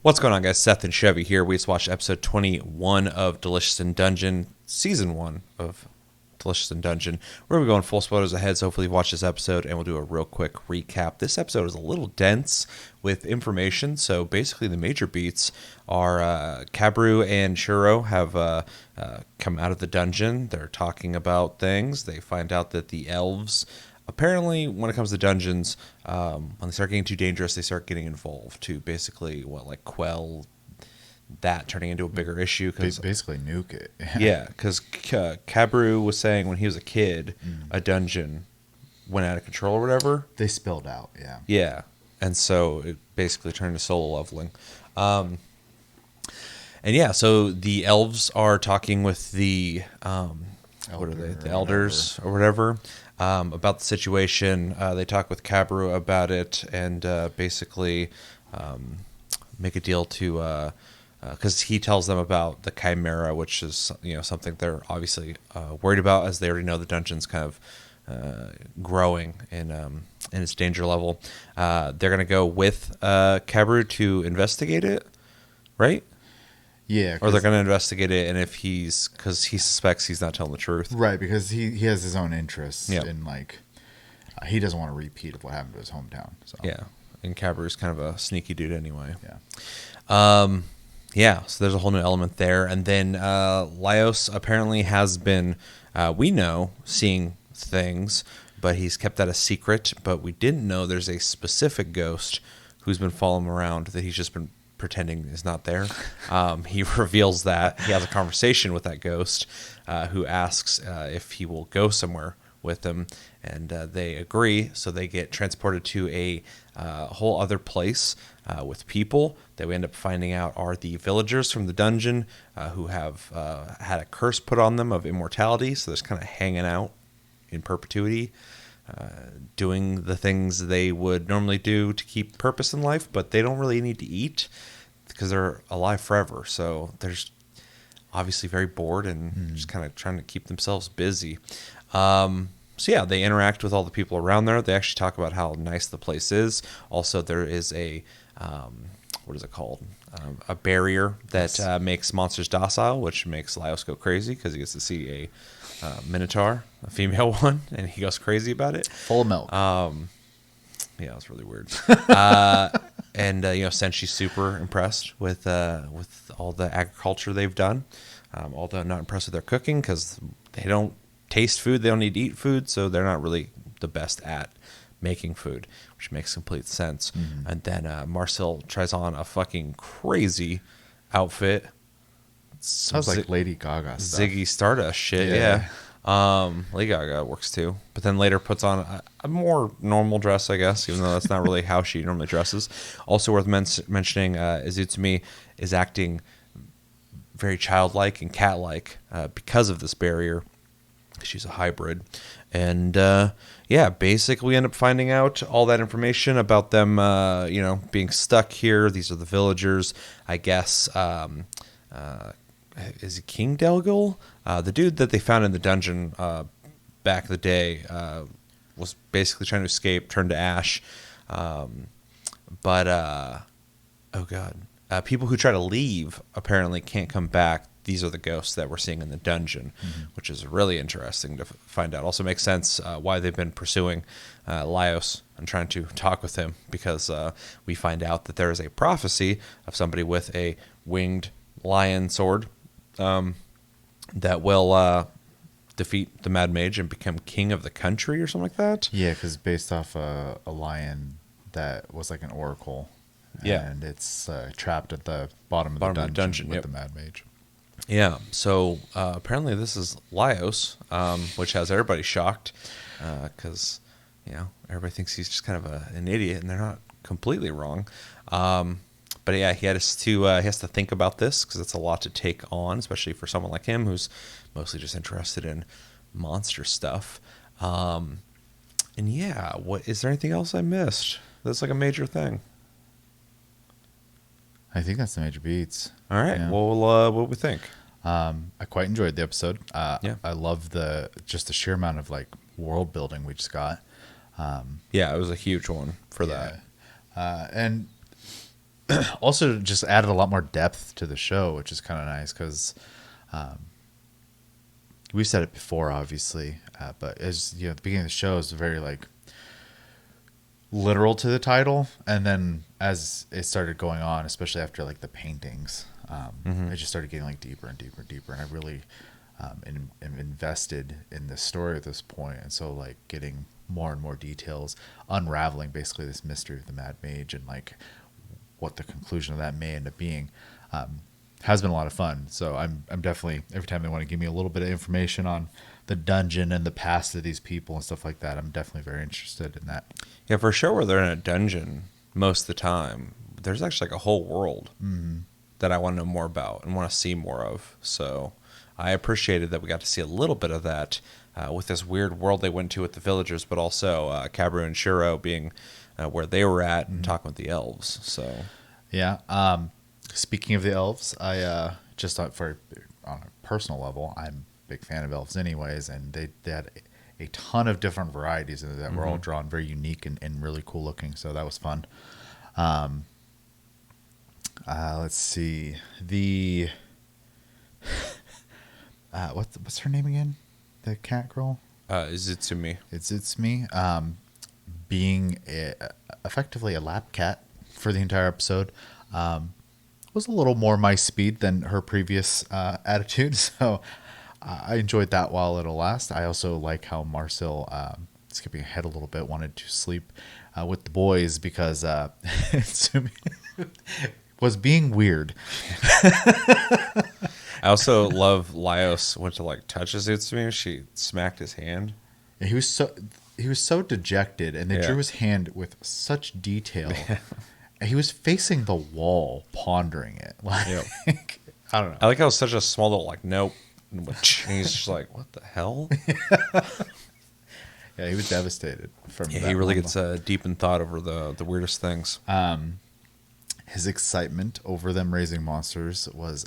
What's going on, guys? Seth and Chevy here. We just watched episode 21 of Delicious in Dungeon, season 1 of Delicious in Dungeon. We're going to be going full spoilers ahead, so hopefully you watch this episode, and we'll do a real quick recap. This episode is a little dense with information, so basically the major beats are Kabru and Shuro have come out of the dungeon. They're talking about things. They find out that the elves... Apparently, when it comes to dungeons, when they start getting too dangerous, they start getting involved to basically, quell that turning into a bigger issue. Cause, basically nuke it. Yeah, because Kabru was saying when he was a kid, a dungeon went out of control or whatever. They spilled out, yeah. Yeah, and so it basically turned to solo leveling. And yeah, so the elves are talking with the, what are they, the elders or whatever. About the situation. They talk with Kabru about it and basically make a deal to because he tells them about the Chimera, which is something they're obviously worried about, as they already know the dungeon's kind of growing in its danger level. They're gonna go with Kabru to investigate it, right? Yeah. Or they're going to investigate it, and if because he suspects he's not telling the truth. Right, because he has his own interests Yep. in, he doesn't want to repeat of what happened to his hometown. So. Yeah, and Kabru's kind of a sneaky dude anyway. Yeah. Yeah, so there's a whole new element there. And then Laios apparently has been, we know, seeing things, but he's kept that a secret. But we didn't know there's a specific ghost who's been following him around that he's just been pretending is not there. He reveals that he has a conversation with that ghost who asks if he will go somewhere with them, and they agree. So they get transported to a whole other place with people that we end up finding out are the villagers from the dungeon who have had a curse put on them of immortality. So they're just kind of hanging out in perpetuity, doing the things they would normally do to keep purpose in life, but they don't really need to eat because they're alive forever. So they're just obviously very bored and just kind of trying to keep themselves busy. So yeah, they interact with all the people around there. They actually talk about how nice the place is. Also, there is a, what is it called? A barrier that makes monsters docile, which makes Laios go crazy because he gets to see a minotaur, a female one, and he goes crazy about it. Full of milk. Yeah, it was really weird. And Senshi's super impressed with all the agriculture they've done. Although not impressed with their cooking because they don't taste food, they don't need to eat food, so they're not really the best at making food, which makes complete sense. And then Marcel tries on a fucking crazy outfit. Sounds like Lady Gaga stuff. Ziggy Stardust shit, yeah. Lady Gaga works too, but then later puts on a more normal dress, I guess, even though that's not really how she normally dresses. Also worth mentioning, Izutami is acting very childlike and cat-like because of this barrier. She's a hybrid. And yeah, basically we end up finding out all that information about them, being stuck here. These are the villagers, I guess. Is it King Delgil? The dude that they found in the dungeon back in the day was basically trying to escape, turned to ash. Oh god. People who try to leave apparently can't come back. These are the ghosts that we're seeing in the dungeon, which is really interesting to find out. Also makes sense why they've been pursuing Laios and trying to talk with him, because we find out that there is a prophecy of somebody with a winged lion sword that will defeat the Mad Mage and become king of the country or something like that. Yeah, because based off a lion that was like an oracle. Yeah. And it's trapped at the bottom of the dungeon with the Mad Mage. Yeah, so apparently this is Laios, which has everybody shocked because, everybody thinks he's just kind of an idiot, and they're not completely wrong. But yeah, he has to think about this because it's a lot to take on, especially for someone like him who's mostly just interested in monster stuff. And yeah, is there anything else I missed? That's like a major thing. I think that's the major beats. All right. Yeah. Well, what do we think? I quite enjoyed the episode. Yeah. I love the sheer amount of world building we just got. Yeah, it was a huge one for that. And Also just added a lot more depth to the show, which is kind of nice because we said it before, obviously, but as you know, at the beginning of the show is very like literal to the title, and then as it started going on, especially after like the paintings, it just started getting like deeper and deeper and deeper, and I really am invested in this story at this point, and so like getting more and more details, unraveling basically this mystery of the Mad Mage and like what the conclusion of that may end up being. Has been a lot of fun. So I'm definitely, every time they want to give me a little bit of information on the dungeon and the past of these people and stuff like that, I'm definitely very interested in that. Yeah, for sure, where they're in a dungeon most of the time, there's actually like a whole world that I want to know more about and want to see more of. So I appreciated that we got to see a little bit of that with this weird world they went to with the villagers, but also Kabru and Shiro being where they were at and talking with the elves. So Yeah. Speaking of the elves, I just thought on a personal level, I'm a big fan of elves anyways, and they had a ton of different varieties that were all drawn very unique and really cool looking. So that was fun. Let's see the what's her name again? The cat girl. Is it to me? It's me. Being effectively a lap cat for the entire episode. Was a little more my speed than her previous attitude, so I enjoyed that while it'll last. I also like how Marcel, skipping ahead a little bit, wanted to sleep with the boys because Sumi was being weird. I also love Laios went to like touch his Utsumi. She smacked his hand. And he was so dejected, and they drew his hand with such detail. He was facing the wall, pondering it. Like, I don't know. I like how it was such a small little like nope. And he's just like, what the hell? Yeah, he was devastated from. Yeah, that he really moment. gets deep in thought over the weirdest things. His excitement over them raising monsters was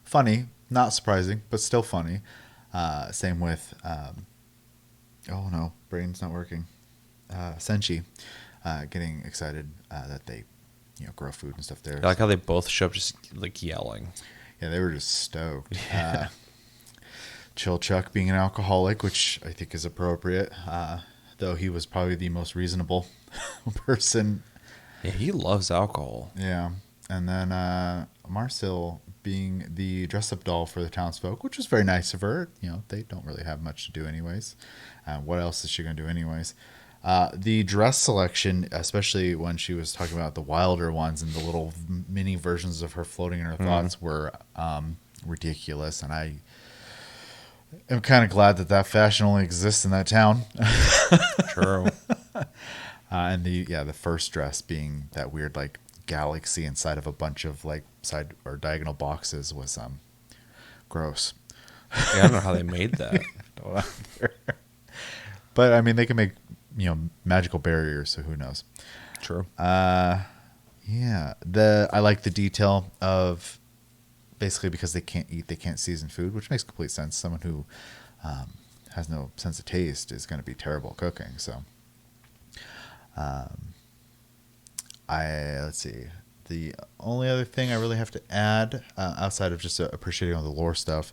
funny, not surprising, but still funny. Same with, oh no, brain's not working. Senshi. Getting excited that they, grow food and stuff there. I like how they both show up just like yelling. Yeah, they were just stoked. Chill Chuck being an alcoholic, which I think is appropriate, though he was probably the most reasonable person. Yeah, he loves alcohol. Yeah, and then Marcel being the dress-up doll for the townsfolk, which was very nice of her. They don't really have much to do anyways. What else is she going to do anyways? The dress selection, especially when she was talking about the wilder ones and the little mini versions of her floating in her thoughts, were ridiculous. And I am kind of glad that fashion only exists in that town. True. And the first dress being that weird like galaxy inside of a bunch of like side or diagonal boxes was gross. Yeah, I don't know how they made that. But I mean, they can make magical barriers, so who knows? True. Yeah, I like the detail of basically because they can't eat, they can't season food, which makes complete sense. Someone who has no sense of taste is going to be terrible at cooking. So, let's see. The only other thing I really have to add, outside of just appreciating all the lore stuff,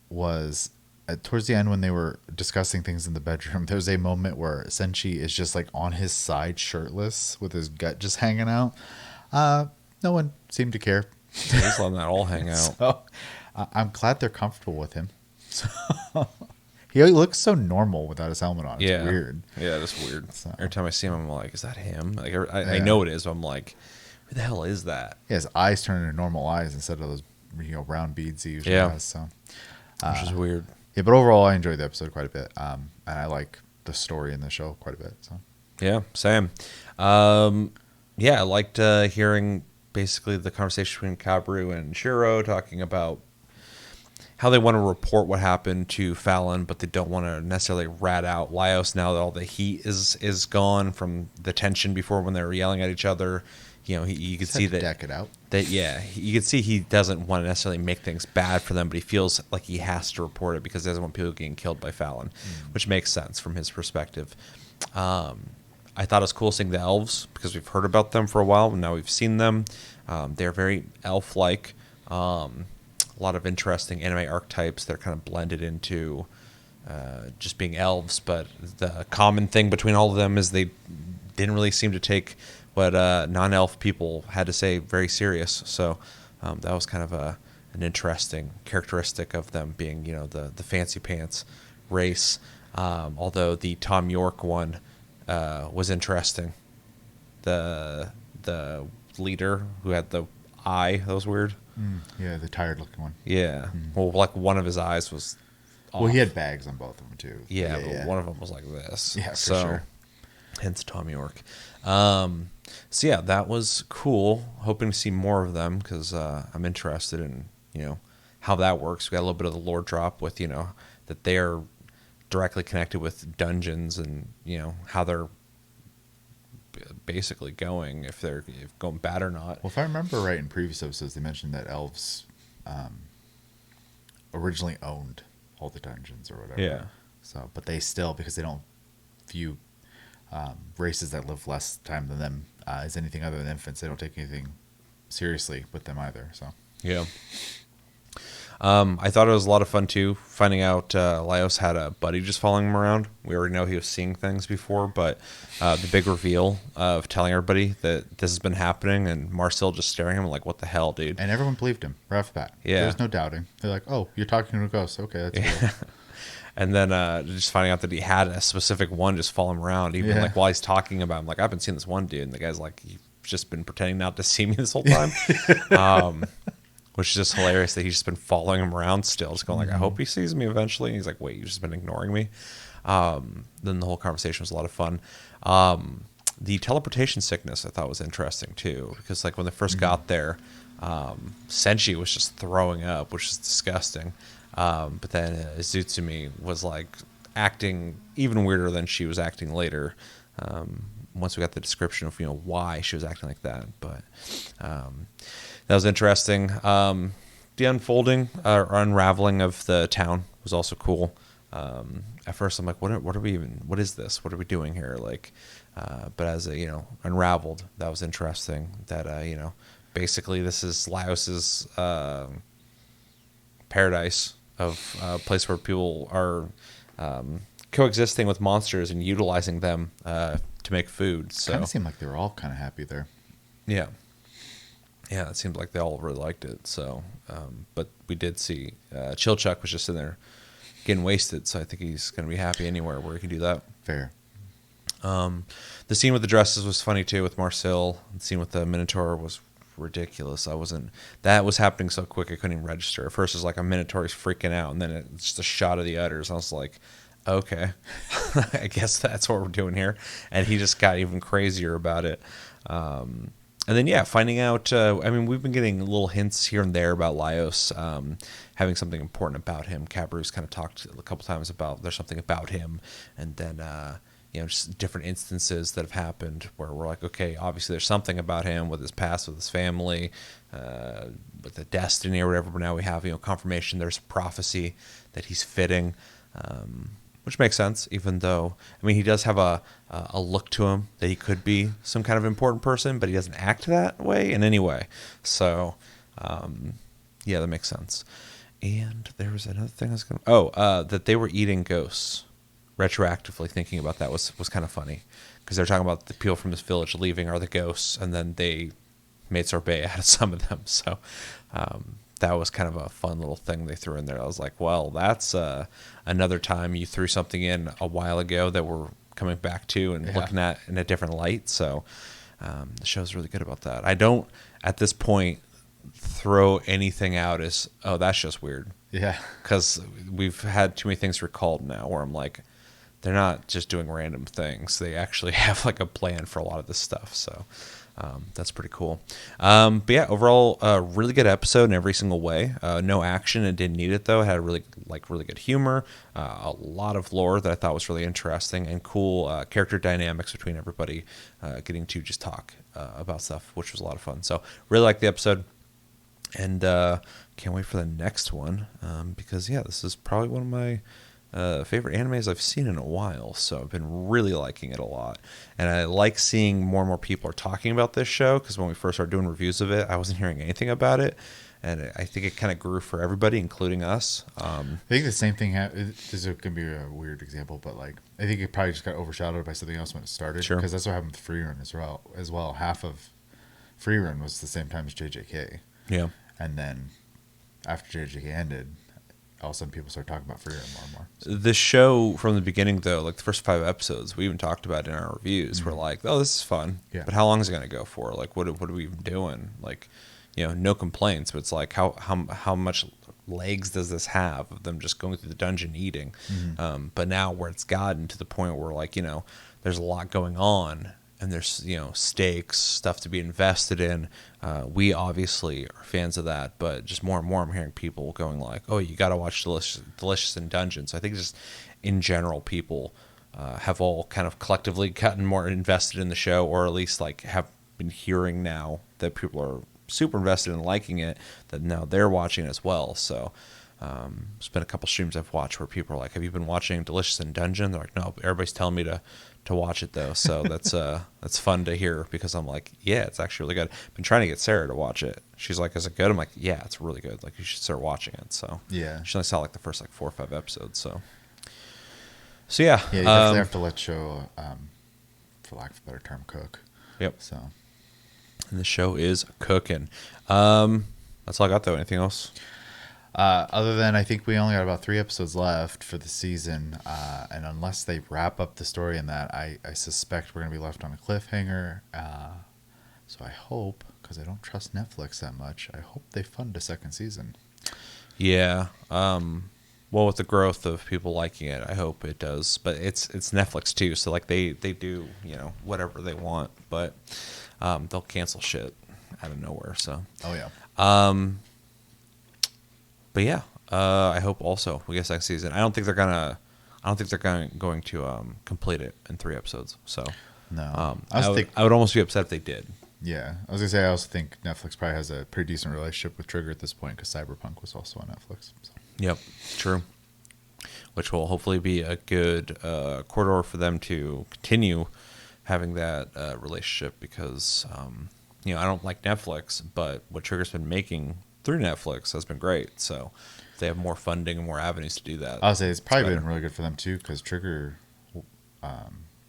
was towards the end when they were discussing things in the bedroom. There was a moment where Senshi is just like on his side, shirtless, with his gut just hanging out. No one seemed to care. Just letting that all hang out. So, I'm glad they're comfortable with him. So, he looks so normal without his helmet on. It's weird. Yeah, that's weird. So. Every time I see him, I'm like, is that him? Like, I know it is, but I'm like, who the hell is that? Yeah, his eyes turn into normal eyes instead of those round beads he usually has. So, which is weird. Yeah, but overall, I enjoyed the episode quite a bit, and I like the story in the show quite a bit. So, yeah, same. I liked hearing basically the conversation between Kabru and Shiro talking about how they want to report what happened to Fallon, but they don't want to necessarily rat out Laios now that all the heat is gone from the tension before when they were yelling at each other. You could see that. Deck it out. You could see he doesn't want to necessarily make things bad for them, but he feels like he has to report it because he doesn't want people getting killed by Fallon, which makes sense from his perspective. I thought it was cool seeing the elves because we've heard about them for a while, and now we've seen them. They're very elf-like. A lot of interesting anime archetypes that are kind of blended into just being elves. But the common thing between all of them is they didn't really seem to take what non-elf people had to say very serious. So that was kind of an interesting characteristic of them being, the fancy pants race. Although the Tom York one was interesting. The leader who had the eye, that was weird. Yeah, the tired looking one. Yeah. Well, like one of his eyes was off. Well, he had bags on both of them too. Yeah, but one of them was like this. Yeah, for sure. Hence Tom York. So yeah, that was cool. Hoping to see more of them because I'm interested in how that works. We got a little bit of the lore drop with that they are directly connected with dungeons and how they're basically going if going bad or not. Well, if I remember right, in previous episodes they mentioned that elves originally owned all the dungeons or whatever. Yeah. So, but they still, because they don't view races that live less time than them as anything other than infants, they don't take anything seriously with them either. So yeah. I thought it was a lot of fun too, finding out Laios had a buddy just following him around. We already know he was seeing things before, but the big reveal of telling everybody that this has been happening and Marcel just staring at him like, what the hell, dude? And everyone believed him right off the bat. Yeah. There's no doubting. They're like, oh, you're talking to a ghost. Okay, that's cool. And then just finding out that he had a specific one just follow him around, even like while he's talking about him. Like, I've been seeing this one dude, and the guy's like, you've just been pretending not to see me this whole time. Which is just hilarious that he's just been following him around still, just going like, I hope he sees me eventually. And he's like, wait, you've just been ignoring me? Then the whole conversation was a lot of fun. The teleportation sickness I thought was interesting too, because like when they first got there, Senshi was just throwing up, which is disgusting. But then Izutsumi was like acting even weirder than she was acting later. Once we got the description of why she was acting like that, but that was interesting. The unfolding or unraveling of the town was also cool. At first, I'm like, what are we even? What is this? What are we doing here? Like, but as it unraveled, that was interesting. That basically this is Laos's paradise of a place where people are coexisting with monsters and utilizing them to make food. So kind of seemed like they were all kind of happy there. Yeah. Yeah, it seemed like they all really liked it. So, but we did see Chilchuck was just in there getting wasted. So I think he's going to be happy anywhere where he can do that. Fair. The scene with the dresses was funny too with Marcel. The scene with the Minotaur was ridiculous. That was happening so quick I couldn't even register. At first it was like a Minotaur is freaking out, and then it's just a shot of the udders. I was like, okay, I guess that's what we're doing here. And he just got even crazier about it. And then, finding out, we've been getting little hints here and there about Laios having something important about him. Cabru's kind of talked a couple times about there's something about him. And then, just different instances that have happened where we're like, okay, obviously there's something about him with his past, with his family, with the destiny or whatever. But now we have, confirmation there's a prophecy that he's fitting, which makes sense, even though, he does have a look to him that he could be some kind of important person, but he doesn't act that way in any way. So, that makes sense. And there was another thing I was going to... that they were eating ghosts. Retroactively thinking about that was kind of funny, because they're talking about the people from this village leaving are the ghosts, and then they made sorbet out of some of them. So that was kind of a fun little thing they threw in there. I was like, well, that's another time you threw something in a while ago that we're coming back to and looking at in a different light. So the show's really good about that. I don't, at this point, throw anything out as, oh, that's just weird. Yeah. Because we've had too many things recalled now where I'm like, they're not just doing random things. They actually have like a plan for a lot of this stuff. So that's pretty cool. But yeah, overall, a really good episode in every single way. No action. It didn't need it though. It had really good humor, a lot of lore that I thought was really interesting, and cool character dynamics between everybody getting to just talk about stuff, which was a lot of fun. So really liked the episode, and can't wait for the next one because this is probably one of my favorite animes I've seen in a while, so I've been really liking it a lot. And I like seeing more and more people are talking about this show, because when we first started doing reviews of it, I wasn't hearing anything about it. And I think it kind of grew for everybody, including us. I think the same thing. This is going to be a weird example, but like I think it probably just got overshadowed by something else when it started. Sure. Because that's what happened with Free Run as well. Half of Free Run was the same time as JJK. Yeah. And then after JJK ended, all of a sudden people started talking about Free Run more and more. So. The show from the beginning, though, like the first 5 episodes, we even talked about in our reviews. We're like, oh, this is fun. Yeah. But how long is it going to go for? Like, what are we even doing? Like, no complaints, but it's like how much legs does this have of them just going through the dungeon eating? But now where it's gotten to the point where like, there's a lot going on, and there's, stakes, stuff to be invested in. We obviously are fans of that, but just more and more I'm hearing people going like, oh, you got to watch Delicious in Dungeon. So I think just in general, people have all kind of collectively gotten more invested in the show, or at least like have been hearing now that people are super invested in liking it, that now they're watching it as well. So there's been a couple streams I've watched where people are like, have you been watching Delicious in Dungeon? They're like, no, everybody's telling me to watch it though. So that's fun to hear, because I'm like, yeah, it's actually really good. I've been trying to get Sarah to watch it. She's like, is it good? I'm like, yeah, it's really good. Like, you should start watching it. So Yeah. she only saw like the first like 4 or 5 episodes. So yeah. Yeah, you definitely have to let show, for lack of a better term, cook. Yep. So. And the show is cooking. That's all I got though. Anything else? Other than I think we only got about 3 episodes left for the season, and unless they wrap up the story in that, I suspect we're going to be left on a cliffhanger. So I hope, because I don't trust Netflix that much, I hope they fund a second season. Yeah. Well, with the growth of people liking it, I hope it does. But it's Netflix too, so like they do whatever they want, but they'll cancel shit out of nowhere. So. Oh yeah. But yeah, I hope also we get next season. I don't think they're going to complete it in 3 episodes. So No. I would almost be upset if they did. Yeah, I was gonna say I also think Netflix probably has a pretty decent relationship with Trigger at this point, because Cyberpunk was also on Netflix. So. Yep, true. Which will hopefully be a good corridor for them to continue having that relationship, because I don't like Netflix, but what Trigger's been making through Netflix has been great. So if they have more funding and more avenues to do that, I'll say it's probably been really good for them too, because Trigger,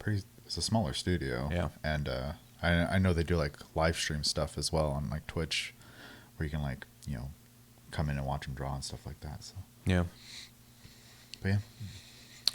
it's a smaller studio. Yeah, and I know they do like live stream stuff as well on like Twitch, where you can like come in and watch them draw and stuff like that. So yeah. But yeah.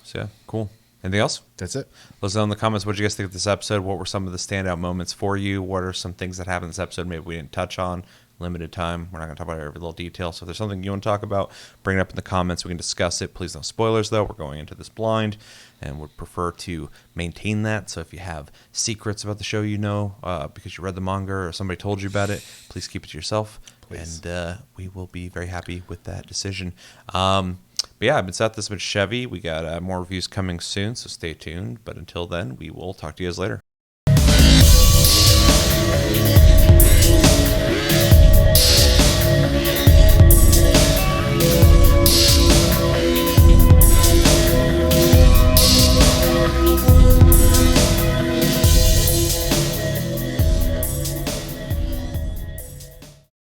So yeah, cool. Anything else? That's it. Let us know in the comments, what did you guys think of this episode? What were some of the standout moments for you? What are some things that happened in this episode maybe we didn't touch on? Limited time. We're not going to talk about every little detail. So if there's something you want to talk about, bring it up in the comments. We can discuss it. Please no spoilers, though. We're going into this blind and would prefer to maintain that. So if you have secrets about the show because you read the manga or somebody told you about it, please keep it to yourself. Please. And we will be very happy with that decision. But yeah, I've been Seth. This has been Chevy. We got more reviews coming soon, so stay tuned. But until then, we will talk to you guys later.